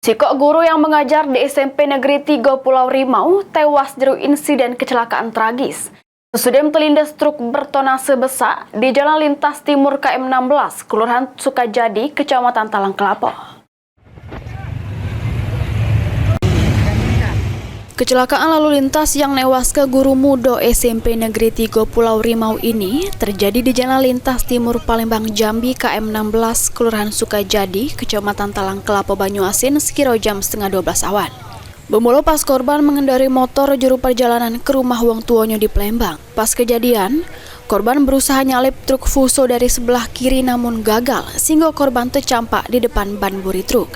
Sikok guru yang mengajar di SMP Negeri 3 Pulau Rimau tewas dari insiden kecelakaan tragis. Sesudah terlindas truk bertonase besar di Jalan Lintas Timur KM 16, Kelurahan Sukajadi, Kecamatan Talang Kelapo. Kecelakaan lalu lintas yang menewaskan guru muda SMP Negeri 3 Pulau Rimau ini terjadi di Jalan Lintas Timur Palembang Jambi KM 16 Kelurahan Sukajadi, Kecamatan Talang Kelapo, Banyuasin sekira jam setengah 12 awan. Bermula pas korban mengendarai motor juru perjalanan ke rumah wong tuanya di Palembang. Pas kejadian, korban berusaha nyalip truk Fuso dari sebelah kiri namun gagal sehingga korban tercampak di depan ban buri truk.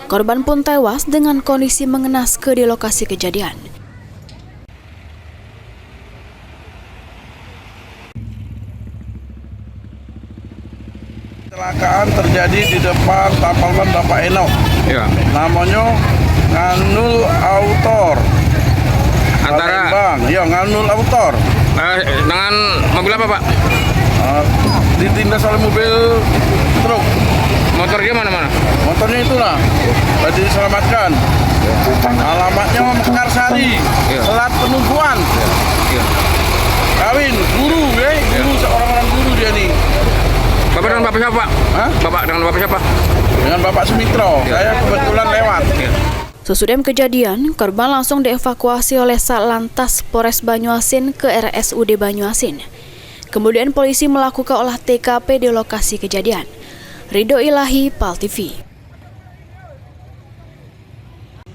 Korban pun tewas dengan kondisi mengenaskan di lokasi kejadian. Kecelakaan terjadi di depan tapal ban Bapak Eno. Ya. Namanya Nganul Autor. Antara Palembang. Ya, Nganul Autor. dengan mobil apa, Pak? Ditindas oleh mobil truk. Motor dia mana-mana? Motornya itulah tadi diselamatkan. Alamatnya Mekarsari, Ya. Selat Penumpuan. Ya. Kawin guru, guru seorang guru dia nih. Bapak dengan Bapak siapa, Pak? Hah? Bapak dengan Bapak siapa? Dengan Bapak Sumitro. Ya. Saya kebetulan lewat. Ya. Sesudah kejadian, korban langsung dievakuasi oleh Satlantas Polres Banyuasin ke RSUD Banyuasin. Kemudian polisi melakukan olah TKP di lokasi kejadian. Ridho Ilahi, PAL TV.